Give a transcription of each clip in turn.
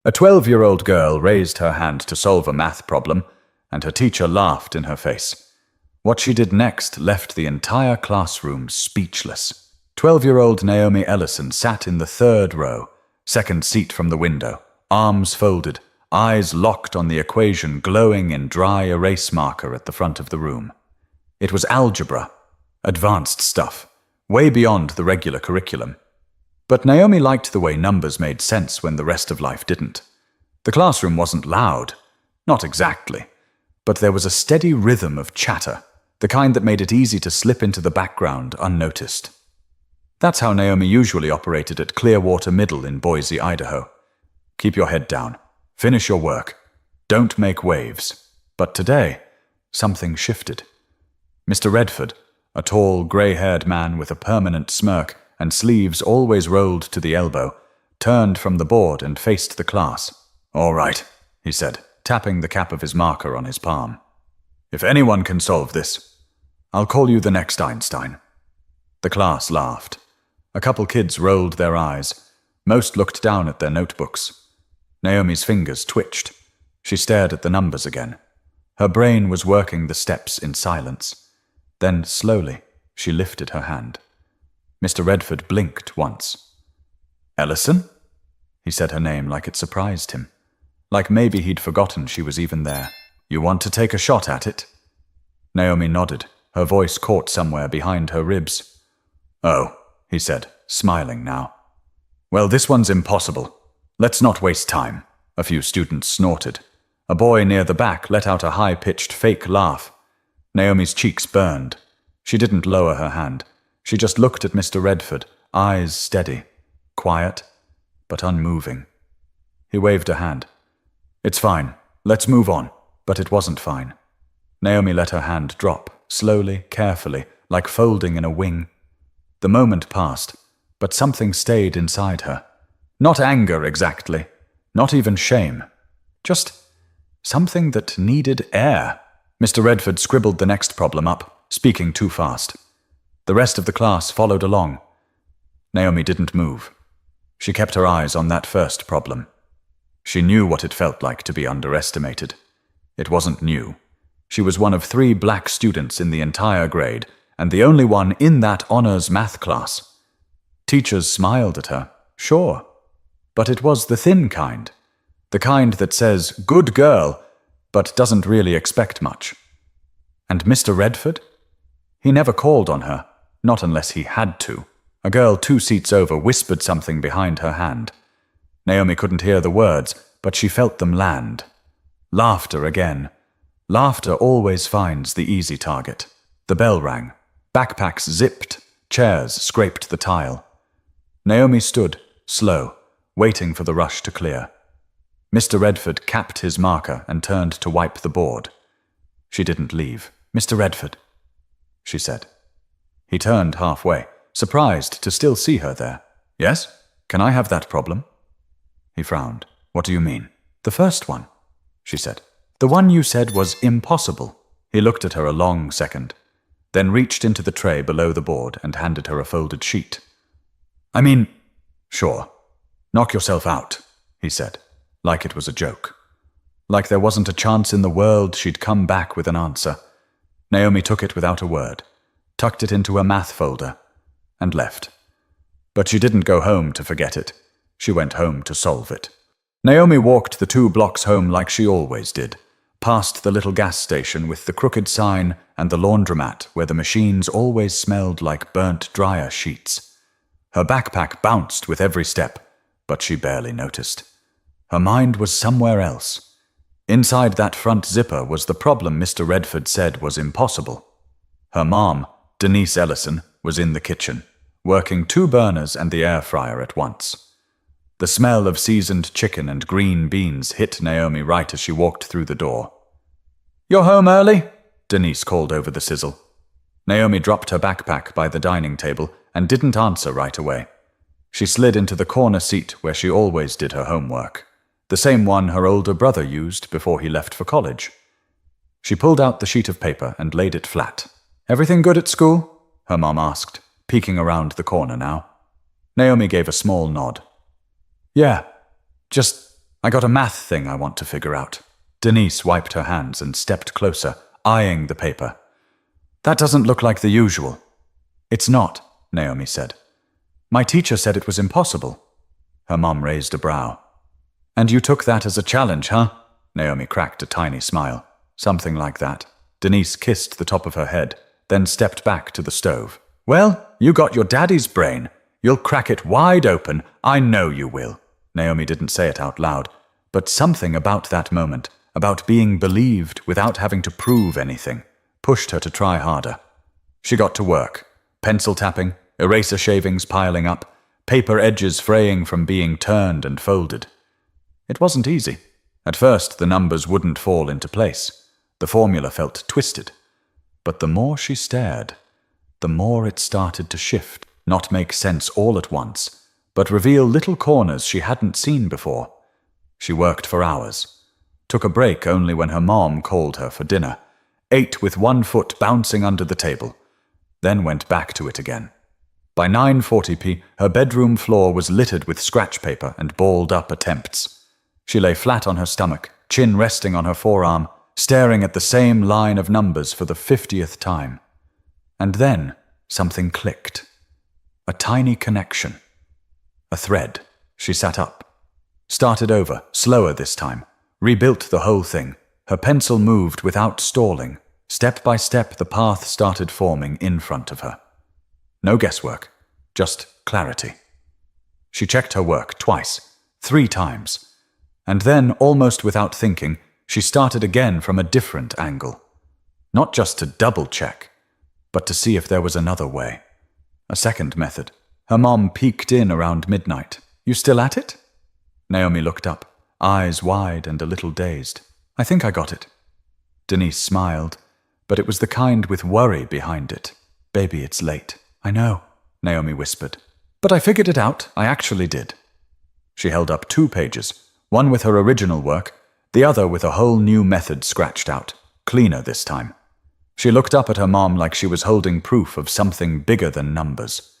A 12-year-old girl raised her hand to solve a math problem, and her teacher laughed in her face. What she did next left the entire classroom speechless. 12-year-old Naomi Ellison sat in the third row, second seat from the window, arms folded, eyes locked on the equation glowing in dry erase marker at the front of the room. It was algebra, advanced stuff, way beyond the regular curriculum. But Naomi liked the way numbers made sense when the rest of life didn't. The classroom wasn't loud, not exactly, but there was a steady rhythm of chatter, the kind that made it easy to slip into the background unnoticed. That's how Naomi usually operated at Clearwater Middle in Boise, Idaho. Keep your head down. Finish your work. Don't make waves. But today, something shifted. Mr. Redford, a tall, grey-haired man with a permanent smirk and sleeves always rolled to the elbow, turned from the board and faced the class. "All right," he said, tapping the cap of his marker on his palm. "If anyone can solve this, I'll call you the next Einstein." The class laughed. A couple kids rolled their eyes. Most looked down at their notebooks. Naomi's fingers twitched. She stared at the numbers again. Her brain was working the steps in silence. Then, slowly, she lifted her hand. Mr. Redford blinked once. "Ellison?" He said her name like it surprised him. Like maybe he'd forgotten she was even there. "You want to take a shot at it?" Naomi nodded, her voice caught somewhere behind her ribs. "Oh," he said, smiling now. "Well, this one's impossible. Let's not waste time." A few students snorted. A boy near the back let out a high-pitched fake laugh. Naomi's cheeks burned. She didn't lower her hand. She just looked at Mr. Redford, eyes steady, quiet, but unmoving. He waved a hand. "It's fine. Let's move on." But it wasn't fine. Naomi let her hand drop, slowly, carefully, like folding in a wing. The moment passed, but something stayed inside her. Not anger exactly, not even shame. Just something that needed air. Mr. Redford scribbled the next problem up, speaking too fast. The rest of the class followed along. Naomi didn't move. She kept her eyes on that first problem. She knew what it felt like to be underestimated. It wasn't new. She was one of 3 black students in the entire grade, and the only one in that honors math class. Teachers smiled at her, sure, but it was the thin kind. The kind that says, "Good girl," but doesn't really expect much. And Mr. Redford? He never called on her, not unless he had to. A girl 2 seats over whispered something behind her hand. Naomi couldn't hear the words, but she felt them land. Laughter again. Laughter always finds the easy target. The bell rang. Backpacks zipped. Chairs scraped the tile. Naomi stood, slow, waiting for the rush to clear. Mr. Redford capped his marker and turned to wipe the board. She didn't leave. "Mr. Redford," she said. He turned halfway, surprised to still see her there. "Yes? Can I have that problem?" He frowned. "What do you mean?" "The first one," she said. "The one you said was impossible." He looked at her a long second, then reached into the tray below the board and handed her a folded sheet. "I mean, sure. Knock yourself out," he said, like it was a joke. Like there wasn't a chance in the world she'd come back with an answer. Naomi took it without a word, tucked it into her math folder, and left. But she didn't go home to forget it. She went home to solve it. Naomi walked the 2 blocks home like she always did, past the little gas station with the crooked sign and the laundromat where the machines always smelled like burnt dryer sheets. Her backpack bounced with every step, but she barely noticed. Her mind was somewhere else. Inside that front zipper was the problem Mr. Redford said was impossible. Her mom, Denise Ellison, was in the kitchen, working 2 burners and the air fryer at once. The smell of seasoned chicken and green beans hit Naomi right as she walked through the door. "You're home early?" Denise called over the sizzle. Naomi dropped her backpack by the dining table and didn't answer right away. She slid into the corner seat where she always did her homework, the same one her older brother used before he left for college. She pulled out the sheet of paper and laid it flat. "Everything good at school?" her mom asked, peeking around the corner now. Naomi gave a small nod. "Yeah, just I got a math thing I want to figure out. Denise wiped her hands and stepped closer, eyeing the paper. That doesn't look like the usual. It's not, Naomi said. My teacher said it was impossible. Her mom raised a brow. And you took that as a challenge, huh? Naomi cracked a tiny smile. Something like that. Denise kissed the top of her head, then stepped back to the stove. Well, you got your daddy's brain. You'll crack it wide open. I know you will. Naomi didn't say it out loud, but something about that moment, about being believed without having to prove anything, pushed her to try harder. She got to work, pencil tapping, eraser shavings piling up, paper edges fraying from being turned and folded. It wasn't easy. At first, the numbers wouldn't fall into place. The formula felt twisted. But the more she stared, the more it started to shift, not make sense all at once, but reveal little corners she hadn't seen before. She worked for hours, took a break only when her mom called her for dinner, ate with one foot bouncing under the table, then went back to it again. By 9:40 her bedroom floor was littered with scratch paper and balled-up attempts. She lay flat on her stomach, chin resting on her forearm, staring at the same line of numbers for the 50th time. And then something clicked. A tiny connection. A thread. She sat up. Started over, slower this time. Rebuilt the whole thing. Her pencil moved without stalling. Step by step, the path started forming in front of her. No guesswork, just clarity. She checked her work twice, 3 times. And then, almost without thinking, she started again from a different angle. Not just to double-check, but to see if there was another way. A second method. Her mom peeked in around midnight. You still at it? Naomi looked up, eyes wide and a little dazed. I think I got it. Denise smiled, but it was the kind with worry behind it. Baby, it's late. I know, Naomi whispered. But I figured it out. I actually did. She held up 2 pages, one with her original work, the other with a whole new method scratched out, cleaner this time. She looked up at her mom like she was holding proof of something bigger than numbers.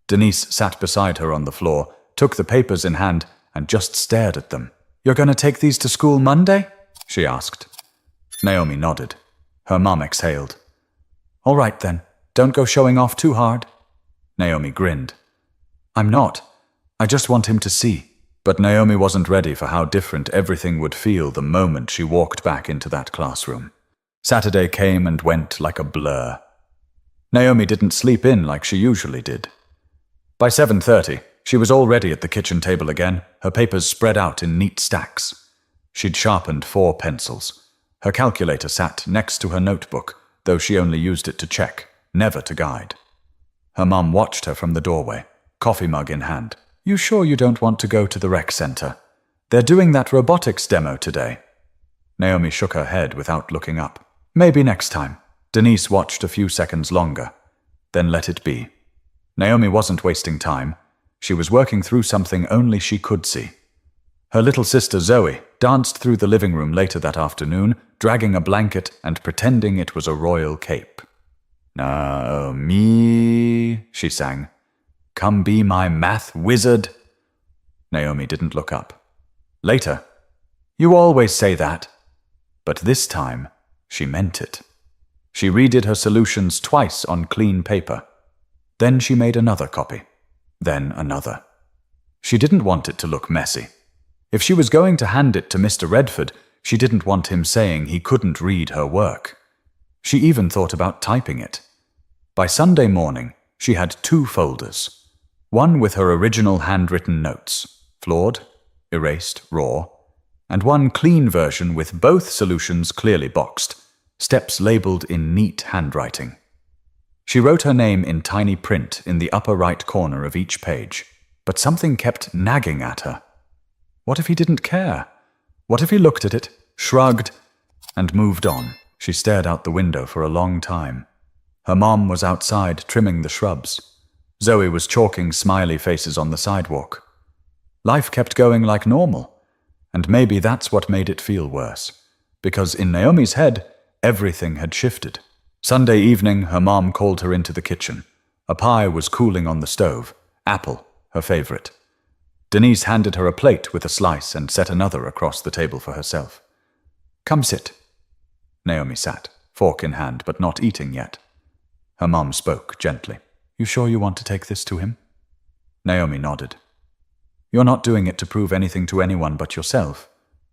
Denise sat beside her on the floor, took the papers in hand, and just stared at them. You're going to take these to school Monday? She asked. Naomi nodded. Her mom exhaled. All right then, don't go showing off too hard. Naomi grinned. I'm not. I just want him to see. But Naomi wasn't ready for how different everything would feel the moment she walked back into that classroom. Saturday came and went like a blur. Naomi didn't sleep in like she usually did. By 7:30, she was already at the kitchen table again, her papers spread out in neat stacks. She'd sharpened 4 pencils. Her calculator sat next to her notebook, though she only used it to check, never to guide. Her mum watched her from the doorway, coffee mug in hand. You sure you don't want to go to the rec center? They're doing that robotics demo today. Naomi shook her head without looking up. Maybe next time. Denise watched a few seconds longer, then let it be. Naomi wasn't wasting time. She was working through something only she could see. Her little sister Zoe danced through the living room later that afternoon, dragging a blanket and pretending it was a royal cape. Naomi, she sang. Come be my math wizard. Naomi didn't look up. Later, you always say that. But this time, she meant it. She redid her solutions twice on clean paper. Then she made another copy. Then another. She didn't want it to look messy. If she was going to hand it to Mr. Redford, she didn't want him saying he couldn't read her work. She even thought about typing it. By Sunday morning, she had 2 folders. One with her original handwritten notes, flawed, erased, raw, and one clean version with both solutions clearly boxed, steps labeled in neat handwriting. She wrote her name in tiny print in the upper right corner of each page, but something kept nagging at her. What if he didn't care? What if he looked at it, shrugged, and moved on? She stared out the window for a long time. Her mom was outside trimming the shrubs. Zoe was chalking smiley faces on the sidewalk. Life kept going like normal, and maybe that's what made it feel worse, because in Naomi's head, everything had shifted. Sunday evening, her mom called her into the kitchen. A pie was cooling on the stove, apple, her favorite. Denise handed her a plate with a slice and set another across the table for herself. "Come sit." Naomi sat, fork in hand, but not eating yet. Her mom spoke gently. "You sure you want to take this to him?" Naomi nodded. "You're not doing it to prove anything to anyone but yourself,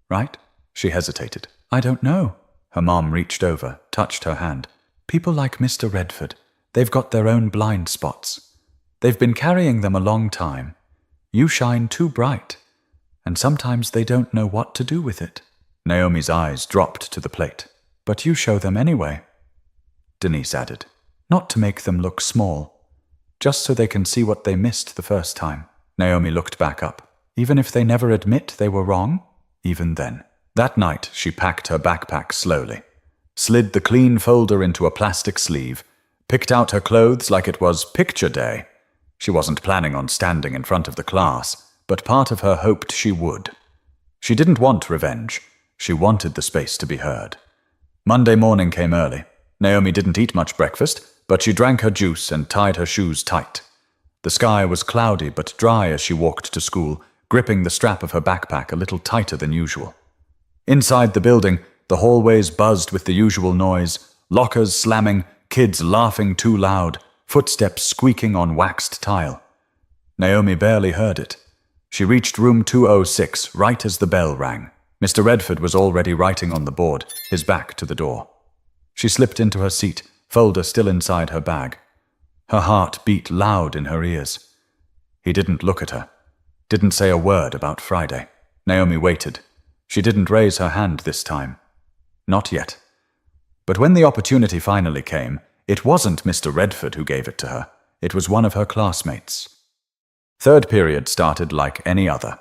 right?" She hesitated. "I don't know." Her mom reached over, touched her hand. "People like Mr. Redford, they've got their own blind spots. They've been carrying them a long time. You shine too bright, and sometimes they don't know what to do with it." Naomi's eyes dropped to the plate. "But you show them anyway," Denise added. "Not to make them look small, just so they can see what they missed the first time." Naomi looked back up. "Even if they never admit they were wrong?" "Even then." That night, she packed her backpack slowly, slid the clean folder into a plastic sleeve, picked out her clothes like it was picture day. She wasn't planning on standing in front of the class, but part of her hoped she would. She didn't want revenge. She wanted the space to be heard. Monday morning came early. Naomi didn't eat much breakfast, but she drank her juice and tied her shoes tight. The sky was cloudy but dry as she walked to school, gripping the strap of her backpack a little tighter than usual. Inside the building, the hallways buzzed with the usual noise, lockers slamming, kids laughing too loud, footsteps squeaking on waxed tile. Naomi barely heard it. She reached room 206 right as the bell rang. Mr. Redford was already writing on the board, his back to the door. She slipped into her seat, folder still inside her bag. Her heart beat loud in her ears. He didn't look at her, didn't say a word about Friday. Naomi waited. She didn't raise her hand this time. Not yet. But when the opportunity finally came, it wasn't Mr. Redford who gave it to her. It was one of her classmates. Third period started like any other.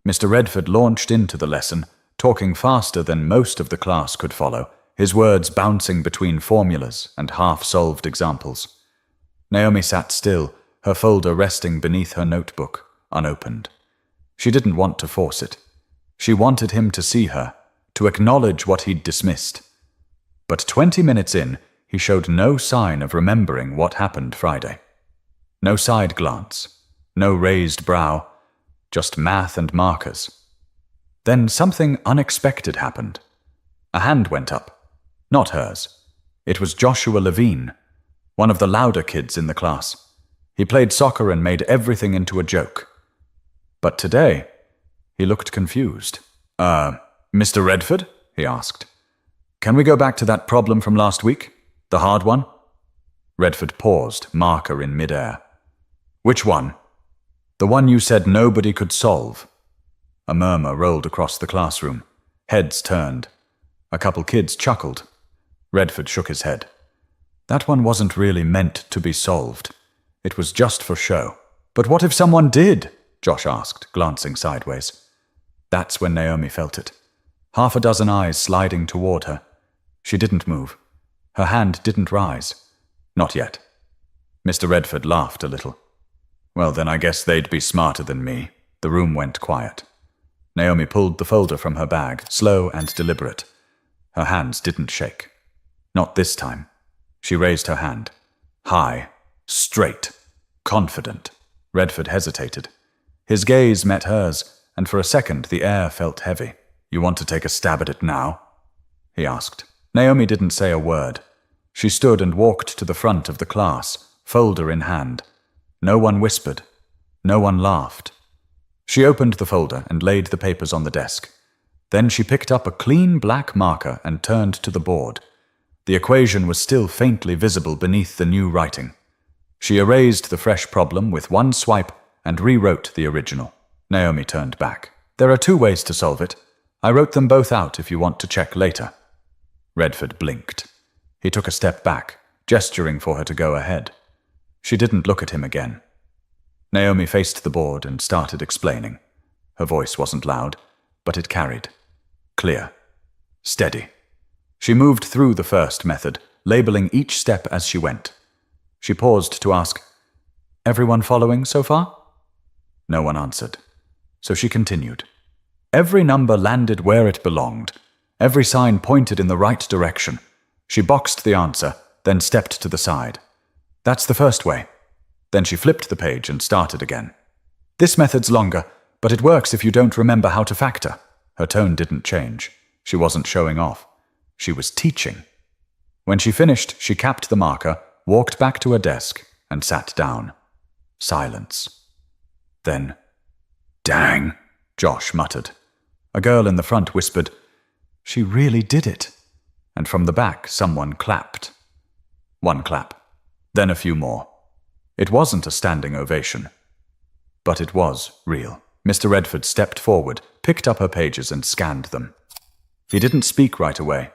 Mr. Redford launched into the lesson, talking faster than most of the class could follow, his words bouncing between formulas and half-solved examples. Naomi sat still, her folder resting beneath her notebook, unopened. She didn't want to force it. She wanted him to see her, to acknowledge what he'd dismissed. But 20 minutes in, he showed no sign of remembering what happened Friday. No side glance, no raised brow, just math and markers. Then something unexpected happened. A hand went up. Not hers. It was Joshua Levine, one of the louder kids in the class. He played soccer and made everything into a joke. But today, he looked confused. Mr. Redford?" he asked. "Can we go back to that problem from last week? The hard one?" Redford paused, marker in midair. "Which one?" "The one you said nobody could solve." A murmur rolled across the classroom. Heads turned. A couple kids chuckled. Redford shook his head. "That one wasn't really meant to be solved. It was just for show." "But what if someone did?" Josh asked, glancing sideways. That's when Naomi felt it. Half a dozen eyes sliding toward her. She didn't move. Her hand didn't rise. Not yet. Mr. Redford laughed a little. "Well, then I guess they'd be smarter than me." The room went quiet. Naomi pulled the folder from her bag, slow and deliberate. Her hands didn't shake. Not this time. She raised her hand. High, straight, confident. Redford hesitated. His gaze met hers, and for a second the air felt heavy. "You want to take a stab at it now?" he asked. Naomi didn't say a word. She stood and walked to the front of the class, folder in hand. No one whispered. No one laughed. She opened the folder and laid the papers on the desk. Then she picked up a clean black marker and turned to the board. The equation was still faintly visible beneath the new writing. She erased the fresh problem with one swipe and rewrote the original. Naomi turned back. "There are 2 ways to solve it. I wrote them both out if you want to check later." Redford blinked. He took a step back, gesturing for her to go ahead. She didn't look at him again. Naomi faced the board and started explaining. Her voice wasn't loud, but it carried. Clear. Steady. She moved through the first method, labeling each step as she went. She paused to ask, "Everyone following so far?" No one answered. So she continued. Every number landed where it belonged. Every sign pointed in the right direction. She boxed the answer, then stepped to the side. "That's the first way." Then she flipped the page and started again. "This method's longer, But it works if you don't remember how to factor. Her tone didn't change. She wasn't showing off. She was teaching. When she finished, she capped the marker, walked back to her desk, and sat down. Silence. Then, "Dang," Josh muttered. A girl in the front whispered, "She really did it." And from the back, someone clapped. One clap. Then a few more. It wasn't a standing ovation. But it was real. Mr. Redford stepped forward, picked up her pages, and scanned them. He didn't speak right away,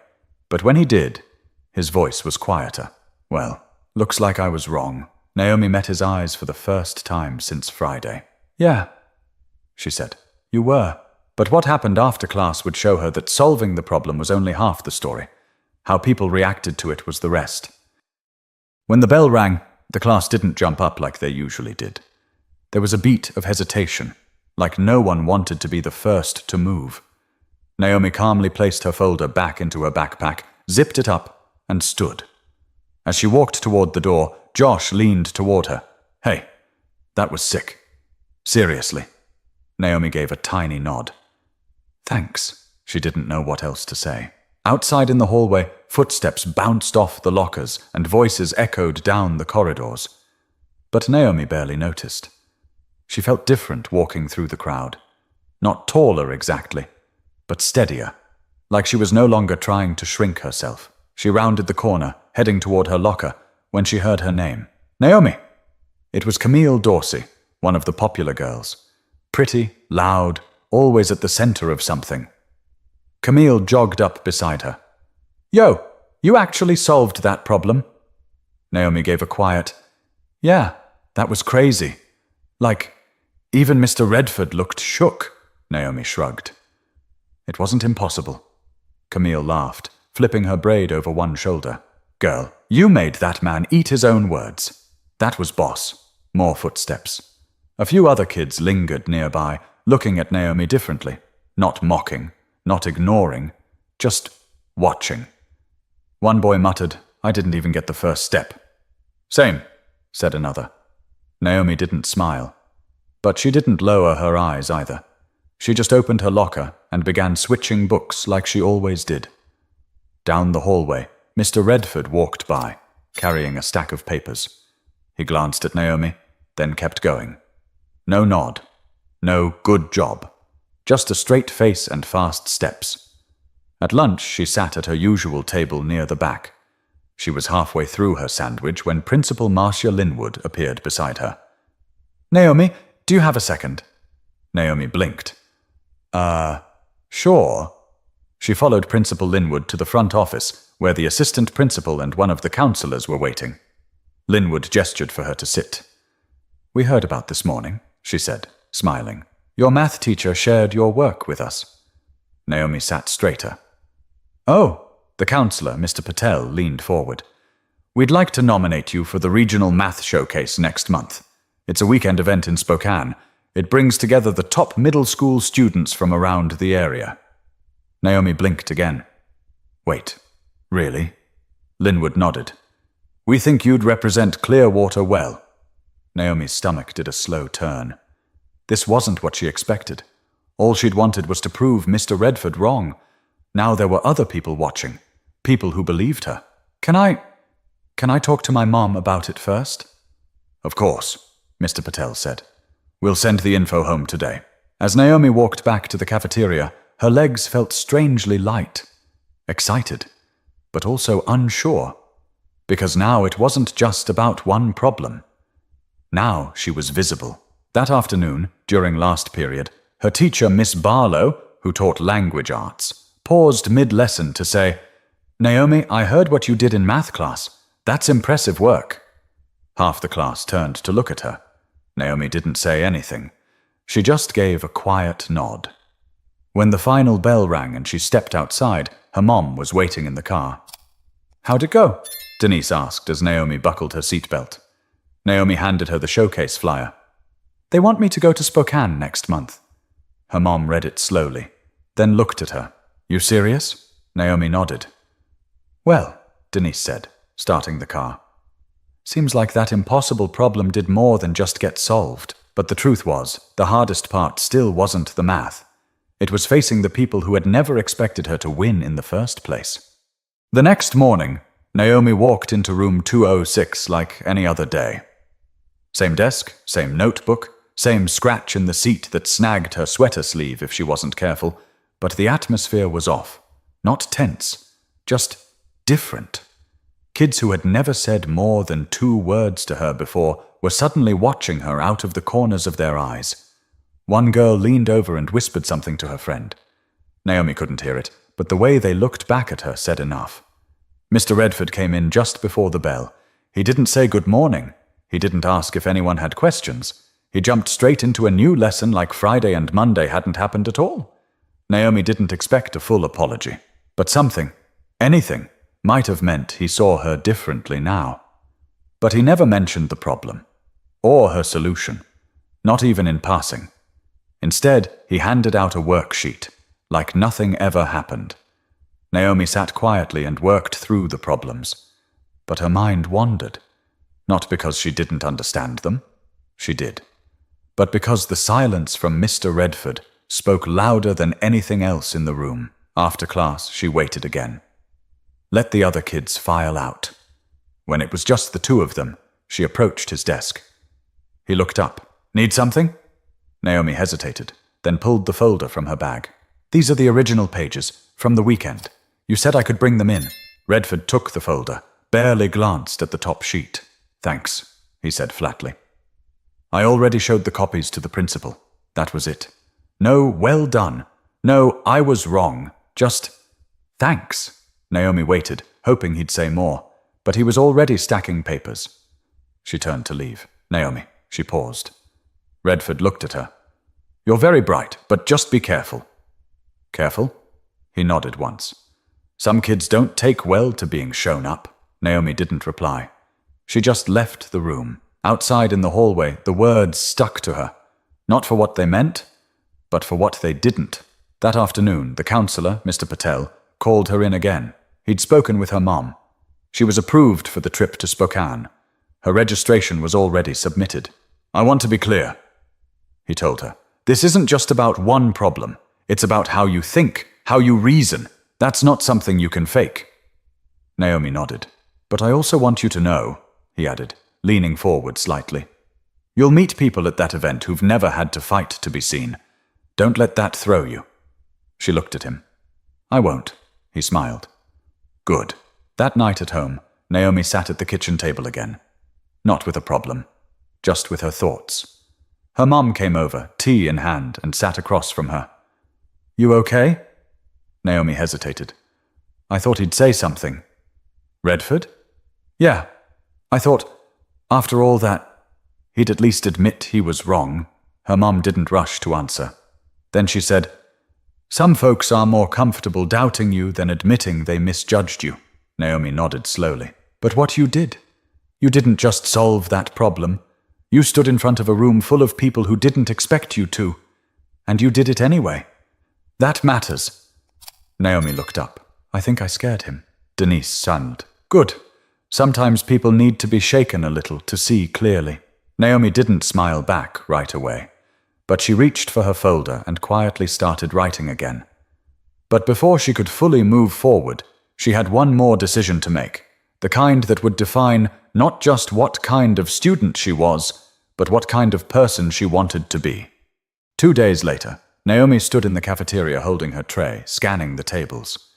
but when he did, his voice was quieter. "Well, looks like I was wrong." Naomi met his eyes for the first time since Friday. "Yeah," she said, "you were." But what happened after class would show her that solving the problem was only half the story. How people reacted to it was the rest. When the bell rang, the class didn't jump up like they usually did. There was a beat of hesitation, like no one wanted to be the first to move. Naomi calmly placed her folder back into her backpack, zipped it up, and stood. As she walked toward the door, Josh leaned toward her. "Hey, that was sick. Seriously." Naomi gave a tiny nod. "Thanks." She didn't know what else to say. Outside in the hallway, footsteps bounced off the lockers and voices echoed down the corridors. But Naomi barely noticed. She felt different walking through the crowd. Not taller exactly, but steadier, like she was no longer trying to shrink herself. She rounded the corner, heading toward her locker, when she heard her name. "Naomi!" It was Camille Dorsey, one of the popular girls. Pretty, loud, always at the center of something. Camille jogged up beside her. "Yo, you actually solved that problem?" Naomi gave a quiet, "Yeah, that was crazy. Like, even Mr. Redford looked shook." Naomi shrugged. "It wasn't impossible." Camille laughed, flipping her braid over one shoulder. "Girl, you made that man eat his own words." That was boss. More footsteps. A few other kids lingered nearby, looking at Naomi differently. Not mocking, not ignoring, just watching. One boy muttered, "I didn't even get the first step." "Same," said another. Naomi didn't smile. But she didn't lower her eyes either. She just opened her locker and began switching books like she always did. Down the hallway, Mr. Redford walked by, carrying a stack of papers. He glanced at Naomi, then kept going. No nod. No good job. Just a straight face and fast steps. At lunch, she sat at her usual table near the back. She was halfway through her sandwich when Principal Marcia Linwood appeared beside her. "Naomi, do you have a second?" Naomi blinked. Sure." She followed Principal Linwood to the front office, where the assistant principal and one of the counselors were waiting. Linwood gestured for her to sit. "We heard about this morning," she said, smiling. "Your math teacher shared your work with us." Naomi sat straighter. "Oh," the counselor, Mr. Patel, leaned forward. "We'd like to nominate you for the Regional Math Showcase next month. It's a weekend event in Spokane. It brings together the top middle school students from around the area." Naomi blinked again. "Wait, really?" Linwood nodded. "We think you'd represent Clearwater well." Naomi's stomach did a slow turn. This wasn't what she expected. All she'd wanted was to prove Mr. Redford wrong. Now there were other people watching, people who believed her. Can I talk to my mom about it first?" "Of course," Mr. Patel said. "We'll send the info home today." As Naomi walked back to the cafeteria, her legs felt strangely light, excited, but also unsure, because now it wasn't just about one problem. Now she was visible. That afternoon, during last period, her teacher, Miss Barlow, who taught language arts, paused mid-lesson to say, "Naomi, I heard what you did in math class. That's impressive work." Half the class turned to look at her. Naomi didn't say anything. She just gave a quiet nod. When the final bell rang and she stepped outside, her mom was waiting in the car. "How'd it go?" Denise asked as Naomi buckled her seatbelt. Naomi handed her the showcase flyer. "They want me to go to Spokane next month." Her mom read it slowly, then looked at her. "You serious?" Naomi nodded. "Well," Denise said, starting the car. "Seems like that impossible problem did more than just get solved." but the truth was, the hardest part still wasn't the math. It was facing the people who had never expected her to win in the first place. The next morning, Naomi walked into room 206 like any other day. Same desk, same notebook, same scratch in the seat that snagged her sweater sleeve if she wasn't careful, but the atmosphere was off. Not tense, just different. Kids who had never said more than 2 words to her before were suddenly watching her out of the corners of their eyes. One girl leaned over and whispered something to her friend. Naomi couldn't hear it, but the way they looked back at her said enough. Mr. Redford came in just before the bell. He didn't say good morning. He didn't ask if anyone had questions. He jumped straight into a new lesson like Friday and Monday hadn't happened at all. Naomi didn't expect a full apology, but something, anything, might have meant he saw her differently now. But he never mentioned the problem, or her solution, not even in passing. Instead, he handed out a worksheet, like nothing ever happened. Naomi sat quietly and worked through the problems, but her mind wandered, not because she didn't understand them, she did, but because the silence from Mr. Redford spoke louder than anything else in the room. After class, she waited again. Let the other kids file out. When it was just the 2 of them, she approached his desk. He looked up. Need something? Naomi hesitated, then pulled the folder from her bag. These are the original pages, from the weekend. You said I could bring them in. Redford took the folder, barely glanced at the top sheet. Thanks, he said flatly. I already showed the copies to the principal. That was it. No, well done. No, I was wrong. Just, thanks. Naomi waited, hoping he'd say more, but he was already stacking papers. She turned to leave. Naomi, she paused. Redford looked at her. You're very bright, but just be careful. Careful? He nodded once. Some kids don't take well to being shown up. Naomi didn't reply. She just left the room. Outside in the hallway, the words stuck to her. Not for what they meant, but for what they didn't. That afternoon, the counselor, Mr. Patel, called her in again. He'd spoken with her mom. She was approved for the trip to Spokane. Her registration was already submitted. I want to be clear, he told her. This isn't just about one problem. It's about how you think, how you reason. That's not something you can fake. Naomi nodded. But I also want you to know, he added, leaning forward slightly. You'll meet people at that event who've never had to fight to be seen. Don't let that throw you. She looked at him. I won't, he smiled. Good. That night at home, Naomi sat at the kitchen table again. Not with a problem, just with her thoughts. Her mom came over, tea in hand, and sat across from her. You okay? Naomi hesitated. I thought he'd say something. Redford? Yeah. I thought, after all that, he'd at least admit he was wrong. Her mom didn't rush to answer. Then she said, Some folks are more comfortable doubting you than admitting they misjudged you. Naomi nodded slowly. But what you did? You didn't just solve that problem. You stood in front of a room full of people who didn't expect you to. And you did it anyway. That matters. Naomi looked up. I think I scared him. Denise smiled. Good. Sometimes people need to be shaken a little to see clearly. Naomi didn't smile back right away, but she reached for her folder and quietly started writing again. But before she could fully move forward, she had one more decision to make, the kind that would define not just what kind of student she was, but what kind of person she wanted to be. 2 days later, Naomi stood in the cafeteria holding her tray, scanning the tables.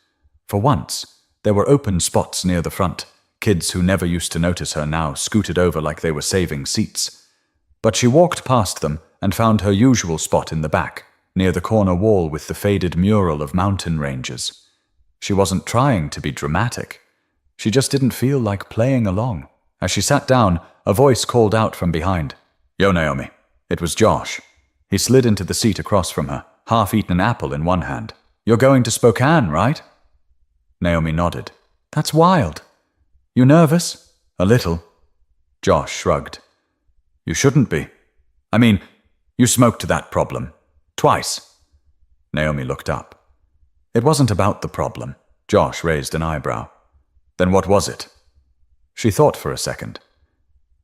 For once, there were open spots near the front. Kids who never used to notice her now scooted over like they were saving seats. But she walked past them and found her usual spot in the back, near the corner wall with the faded mural of mountain ranges. She wasn't trying to be dramatic. She just didn't feel like playing along. As she sat down, a voice called out from behind. Yo, Naomi. It was Josh. He slid into the seat across from her, half-eaten apple in one hand. You're going to Spokane, right? Naomi nodded. That's wild. You nervous? A little. Josh shrugged. You shouldn't be. I mean, you smoked that problem. Twice. Naomi looked up. It wasn't about the problem. Josh raised an eyebrow. Then what was it? She thought for a second.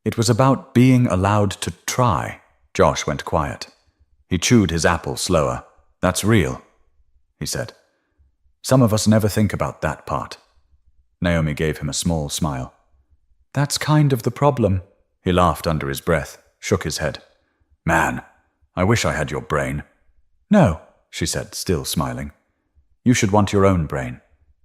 It was about being allowed to try. Josh went quiet. He chewed his apple slower. That's real, he said. Some of us never think about that part. Naomi gave him a small smile. That's kind of the problem. He laughed under his breath, shook his head. Man, I wish I had your brain. No, she said, still smiling. You should want your own brain.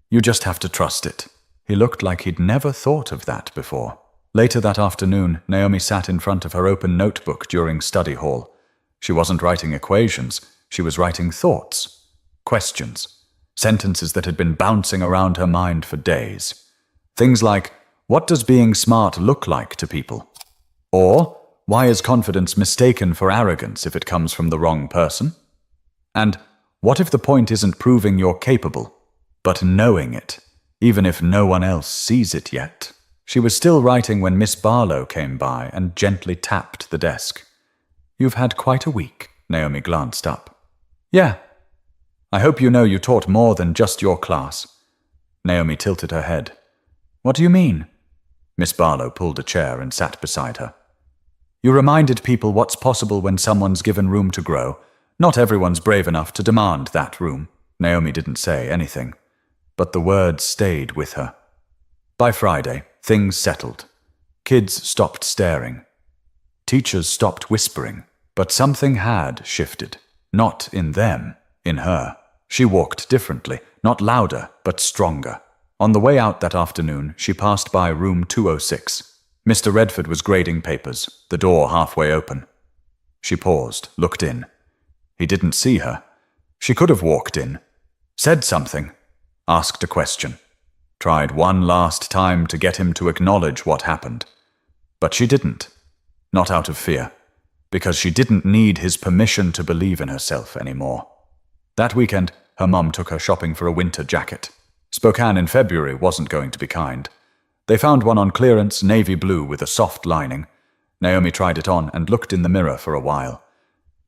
You just have to trust it. He looked like he'd never thought of that before. Later that afternoon, Naomi sat in front of her open notebook during study hall. She wasn't writing equations, she was writing thoughts, questions, sentences that had been bouncing around her mind for days. Things like, what does being smart look like to people? Or, why is confidence mistaken for arrogance if it comes from the wrong person? And, what if the point isn't proving you're capable, but knowing it, even if no one else sees it yet? She was still writing when Miss Barlow came by and gently tapped the desk. You've had quite a week. Naomi glanced up. Yeah. I hope you know you taught more than just your class. Naomi tilted her head. What do you mean? Miss Barlow pulled a chair and sat beside her. You reminded people what's possible when someone's given room to grow. Not everyone's brave enough to demand that room. Naomi didn't say anything, but the words stayed with her. By Friday, things settled. Kids stopped staring. Teachers stopped whispering, but something had shifted. Not in them, in her. She walked differently, not louder, but stronger. On the way out that afternoon, she passed by room 206. Mr. Redford was grading papers, the door halfway open. She paused, looked in. He didn't see her. She could have walked in, said something, asked a question, tried one last time to get him to acknowledge what happened. But she didn't. Not out of fear, because she didn't need his permission to believe in herself anymore. That weekend, her mum took her shopping for a winter jacket. Spokane in February wasn't going to be kind. They found one on clearance, navy blue with a soft lining. Naomi tried it on and looked in the mirror for a while.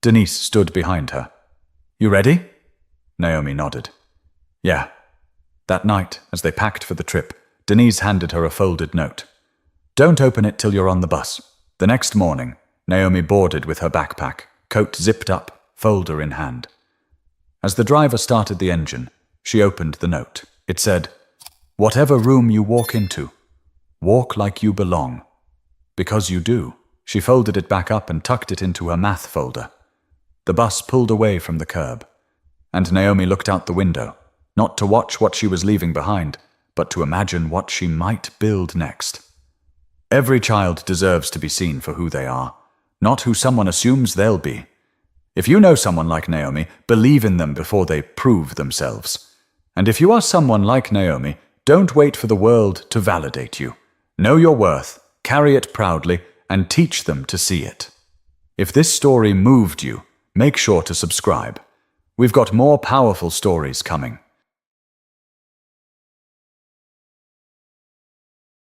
Denise stood behind her. You ready? Naomi nodded. Yeah. That night, as they packed for the trip, Denise handed her a folded note. Don't open it till you're on the bus. The next morning, Naomi boarded with her backpack, coat zipped up, folder in hand. As the driver started the engine, she opened the note. It said, Whatever room you walk into, walk like you belong. Because you do. She folded it back up and tucked it into her math folder. The bus pulled away from the curb, and Naomi looked out the window, not to watch what she was leaving behind, but to imagine what she might build next. Every child deserves to be seen for who they are, not who someone assumes they'll be. If you know someone like Naomi, believe in them before they prove themselves. And if you are someone like Naomi, don't wait for the world to validate you. Know your worth, carry it proudly, and teach them to see it. If this story moved you, make sure to subscribe. We've got more powerful stories coming.